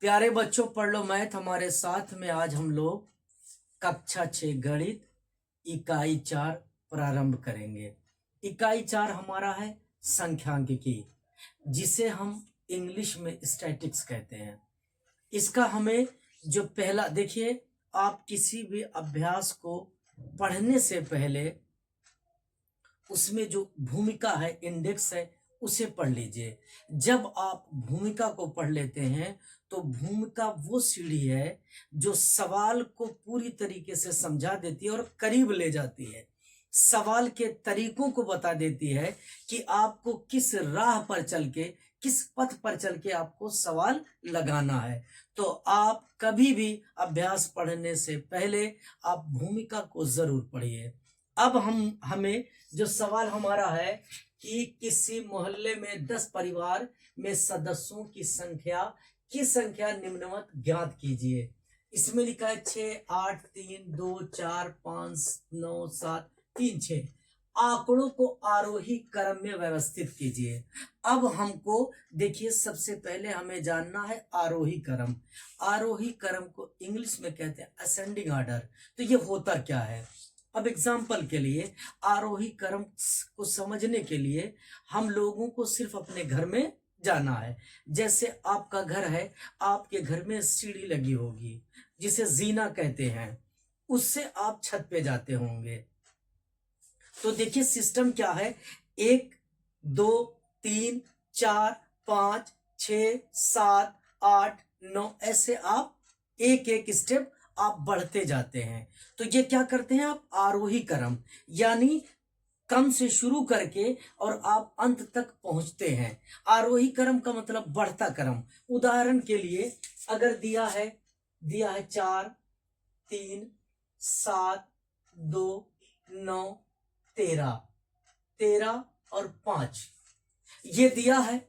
प्यारे बच्चों, पढ़ लो मैथ हमारे साथ में। आज हम लोग कक्षा 6 गणित इकाई 4 प्रारंभ करेंगे। इकाई 4 हमारा है संख्यांकिकी, जिसे हम इंग्लिश में स्टैटिक्स कहते हैं। इसका हमें जो पहला देखिए, आप किसी भी अभ्यास को पढ़ने से पहले उसमें जो भूमिका है, इंडेक्स है, उसे पढ़ लीजिए। जब आप भूमिका को पढ़ लेते हैं तो भूमिका वो सीढ़ी है जो सवाल को पूरी तरीके से समझा देती है और करीब ले जाती है। सवाल के तरीकों को बता देती है कि आपको किस राह पर चल के, किस पथ पर चल के आपको सवाल लगाना है। तो आप कभी भी अभ्यास पढ़ने से पहले आप भूमिका को जरूर पढ़िए। अब हमें जो सवाल हमारा है कि किसी मोहल्ले में 10 परिवार में सदस्यों की संख्या निम्नवत ज्ञात कीजिए। इसमें लिखा है 6, 8, 3, 2, 4, 5, 9, 7, 3, 6। आंकड़ों को आरोही क्रम में व्यवस्थित कीजिए। अब हमको देखिए, सबसे पहले हमें जानना है आरोही क्रम। आरोही क्रम को इंग्लिश में कहते हैं असेंडिंग ऑर्डर। तो ये होता क्या है? अब एग्जाम्पल के लिए, आरोही क्रम को समझने के लिए हम लोगों को सिर्फ अपने घर में जाना है। जैसे आपका घर है, आपके घर में सीढ़ी लगी होगी जिसे जीना कहते हैं, उससे आप छत पे जाते होंगे। तो देखिए सिस्टम क्या है, 1, 2, 3, 4, 5, 6, 7, 8, 9, ऐसे आप एक एक स्टेप आप बढ़ते जाते हैं। तो ये क्या करते हैं आप? आरोही क्रम, यानी कम से शुरू करके और आप अंत तक पहुंचते हैं। आरोही क्रम का मतलब बढ़ता क्रम। उदाहरण के लिए, अगर दिया है 4, 3, 7, 2, 9, 13, 13 और 5 ये दिया है।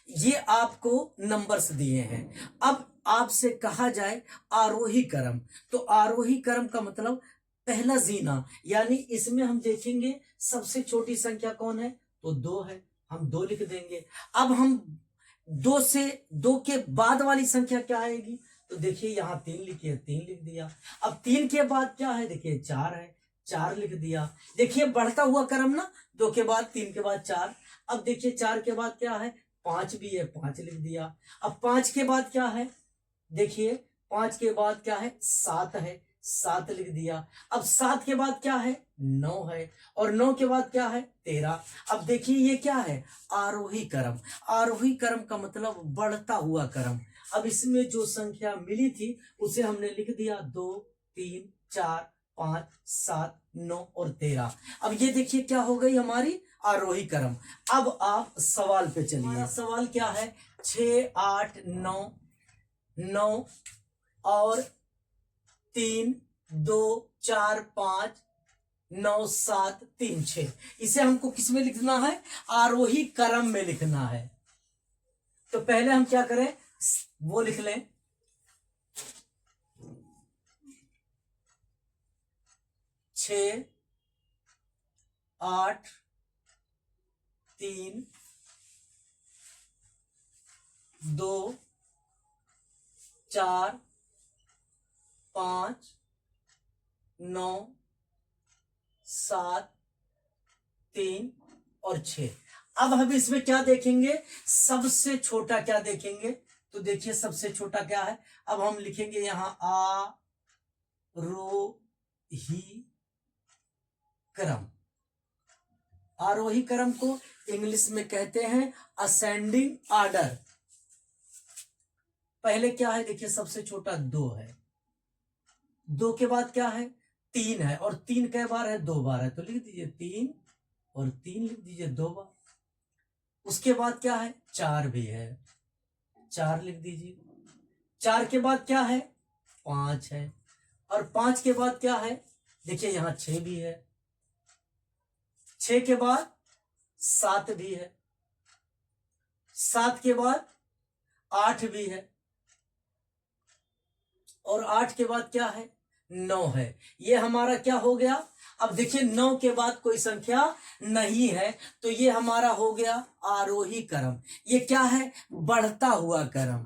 ये आपको नंबर्स दिए हैं। अब आपसे कहा जाए आरोही क्रम, तो आरोही क्रम का मतलब पहला जीना, यानी इसमें हम देखेंगे सबसे छोटी संख्या कौन है, तो 2 है, हम 2 लिख देंगे। अब हम 2 के बाद वाली संख्या क्या आएगी, तो देखिए यहां 3 लिखिए, 3 लिख दिया। अब 3 के बाद क्या है, देखिए 4 है, 4 लिख दिया। देखिए बढ़ता हुआ क्रम ना, 2 के बाद 3 के बाद 4। अब देखिए 4 के बाद क्या है, 5 भी है, 5 लिख दिया। अब 5 के बाद क्या है, देखिए 5 के बाद क्या है, 7 है, 7 लिख दिया। अब 7 के बाद क्या है, 9 है, और 9 के बाद क्या है, 13। अब देखिए ये क्या है, आरोही क्रम। आरोही क्रम का मतलब बढ़ता हुआ क्रम। अब इसमें जो संख्या मिली थी उसे हमने लिख दिया 2, 3, 4, 5, 7, 9 और 13। अब ये देखिए क्या हो गई हमारी आरोही क्रम। अब आप सवाल पे चलिए। सवाल क्या है, 6, 8, 9, 9 और 3, 2, 4, 5, 9, 7, 3, 6। इसे हमको किस में लिखना है, आरोही क्रम में लिखना है। तो पहले हम क्या करें, वो लिख लें, 6, 8, 3, 2, 4, 5, 9, 7, 3 और 6। अब हम इसमें क्या देखेंगे, सबसे छोटा क्या देखेंगे, तो देखिए सबसे छोटा क्या है। अब हम लिखेंगे यहां आरोही क्रम। आरोही क्रम को इंग्लिश में कहते हैं असेंडिंग ऑर्डर। पहले क्या है, देखिए सबसे छोटा 2 है, 2 के बाद क्या है, 3 है, और 3 कई बार है, 2 बार है, तो लिख दीजिए 3 और 3 लिख दीजिए 2 बार। उसके बाद क्या है, 4 भी है, 4 लिख दीजिए। 4 के बाद क्या है, 5 है, और 5 के बाद क्या है, देखिए यहां 6 भी है, 6 के बाद 7 भी है, 7 के बाद 8 भी है, और 8 के बाद क्या है, 9 है। ये हमारा क्या हो गया। अब देखिए 9 के बाद कोई संख्या नहीं है, तो ये हमारा हो गया आरोही क्रम। ये क्या है, बढ़ता हुआ क्रम।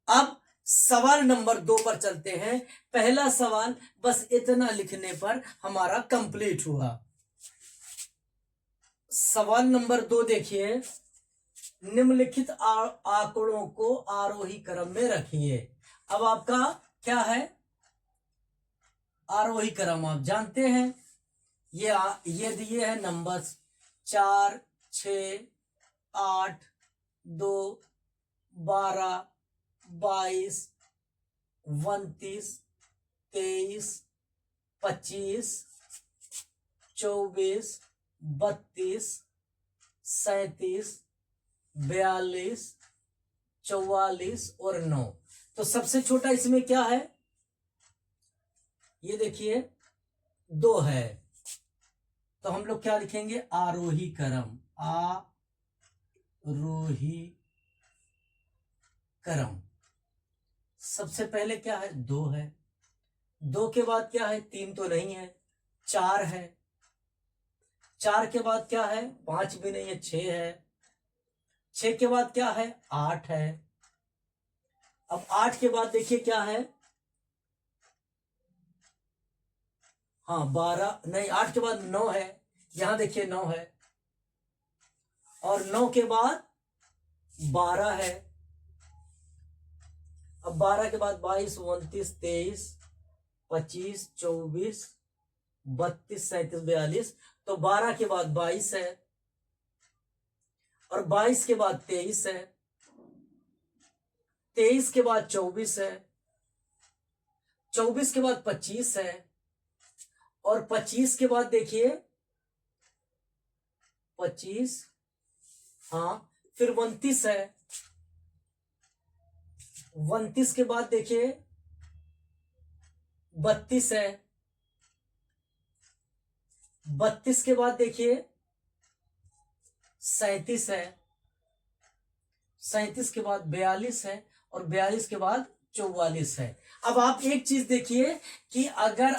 अब सवाल नंबर 2 पर चलते हैं। पहला सवाल बस इतना लिखने पर हमारा कंप्लीट हुआ। सवाल नंबर 2 देखिए, निम्नलिखित आंकड़ों को आरोही क्रम में रखिए। अब आपका क्या है, आरोही क्रम आप जानते हैं। ये दिए हैं नंबर्स 4, 6, 8, 2, 12, 22, 29, 23, 25, 24, 32, 37, 42, 44 और 9। तो सबसे छोटा इसमें क्या है, ये देखिए 2 है। तो हम लोग क्या लिखेंगे, आरोही क्रम, आरोही क्रम। सबसे पहले क्या है, 2 है। 2 के बाद क्या है, 3 तो नहीं है, 4 है। 4 के बाद क्या है, 5 भी नहीं है, 6 है। 6 के बाद क्या है, 8 है। अब 8 के बाद देखिए क्या है, हाँ 12 नहीं, 8 के बाद 9 है, यहां देखिए 9 है। और 9 के बाद 12 है। अब 12 के बाद 22, 29, 23, 25, 24, 32, 37, 42। तो 12 के बाद 22 है, और 22 के बाद 23 है, 23 के बाद 24 है, 24 के बाद 25 है, और 25 के बाद देखिए 25, हाँ फिर 29 है। 29 के बाद देखिए 32 है। 32 के बाद देखिए 37 है। 37 के बाद 42 है, और 42 के बाद 44 है। अब आप एक चीज देखिए कि अगर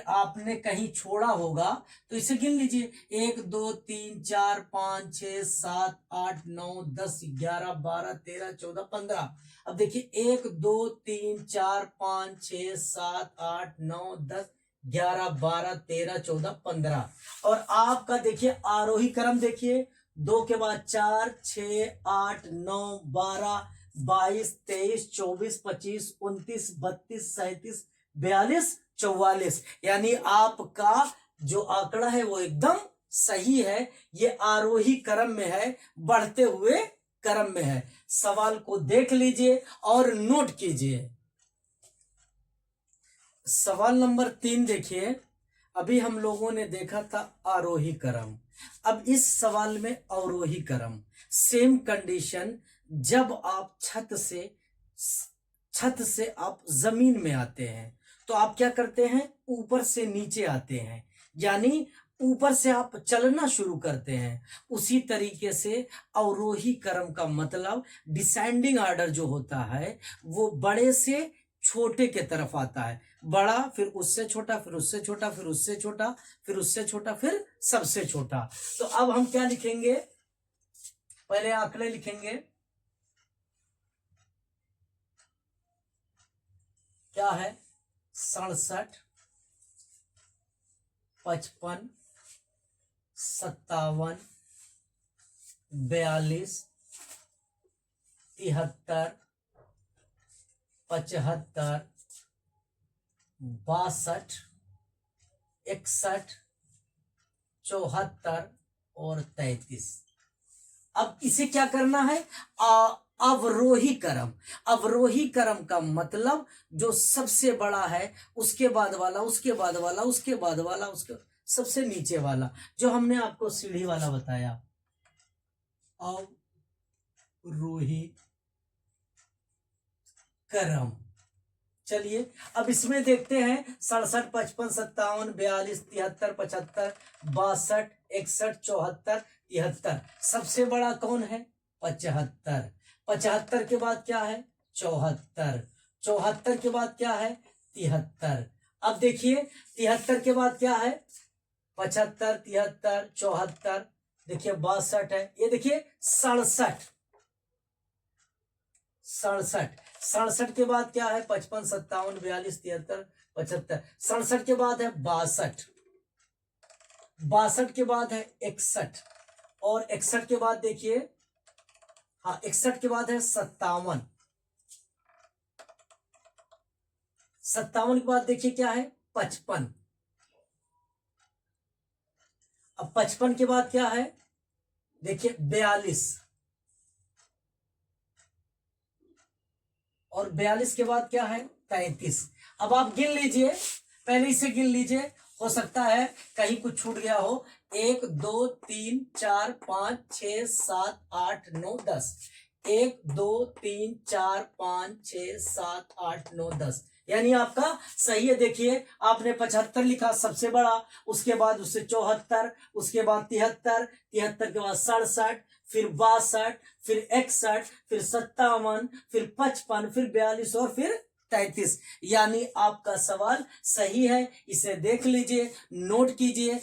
आपने कहीं छोड़ा होगा तो इसे गिन लीजिए, 1 2 3 4 5 6 7 8 9 10 11 12 13 14 15। अब देखिए 1 2 3 4 5 6 7 8 9 10 11 12 13 14 15। और आपका देखिए आरोही क्रम देखिए, 2 के बाद 4 6 8 9 12 22 23 24 25 29 32 37 42 44। यानी आपका जो आंकड़ा है वो एकदम सही है। ये आरोही क्रम में है, बढ़ते हुए क्रम में है। सवाल को देख लीजिए और नोट कीजिए। सवाल नंबर 3 देखिए, अभी हम लोगों ने देखा था आरोही क्रम। अब इस सवाल में अवरोही क्रम, सेम कंडीशन। जब आप छत से आप जमीन में आते हैं तो आप क्या करते हैं, ऊपर से नीचे आते हैं, यानी ऊपर से आप चलना शुरू करते हैं। उसी तरीके से अवरोही क्रम का मतलब डिसेंडिंग ऑर्डर जो होता है वो बड़े से छोटे के तरफ आता है। बड़ा, फिर उससे छोटा, फिर उससे छोटा, फिर उससे छोटा, फिर उससे छोटा, फिर सबसे छोटा। तो अब हम क्या लिखेंगे, पहले आंकड़े लिखेंगे। क्या है, 67, 55, 57, 42, 73, 75, 62, 61, 74 और 33। अब इसे क्या करना है, अवरोही क्रम। अवरोही क्रम का मतलब जो सबसे बड़ा है उसके बाद वाला, उसके बाद वाला, उसके बाद वाला, उसके सबसे नीचे वाला, जो हमने आपको सीढ़ी वाला बताया, अवरोही क्रम। चलिए अब इसमें देखते हैं, 67, 55, 57, 42, 73, 75, 62, 61, 74, 73। सबसे बड़ा कौन है, 75। 75 के बाद क्या है, 74। 74 के बाद क्या है, 73। अब देखिए 73 के बाद क्या है, 75, 73, 74, देखिए 62 है, ये देखिए 67। 67। 67 के बाद क्या है? 55, 57, 42, 73, 75। 67 के बाद है 62। 62 के बाद है 61। और 61 के बाद देखिए, हाँ 61 के बाद है 57। 57 के बाद देखिए क्या है? 55। अब 55 के बाद क्या है? देखिए 42। और 42 के बाद क्या है? 33। अब आप गिन लीजिए, पहले इसे गिन लीजिए, हो सकता है कहीं कुछ छूट गया हो। 1 2 3 4 5 6 7 8 9 10। 1 2 3 4 5 6 7 8 9 10, यानी आपका सही है। देखिए आपने 75 लिखा सबसे बड़ा, उसके बाद उससे 74, उसके बाद 73, 73 के बाद 67, फिर 62, फिर 61, फिर 57, फिर 55, फिर 42 और फिर 33। यानी आपका सवाल सही है। इसे देख लीजिए, नोट कीजिए,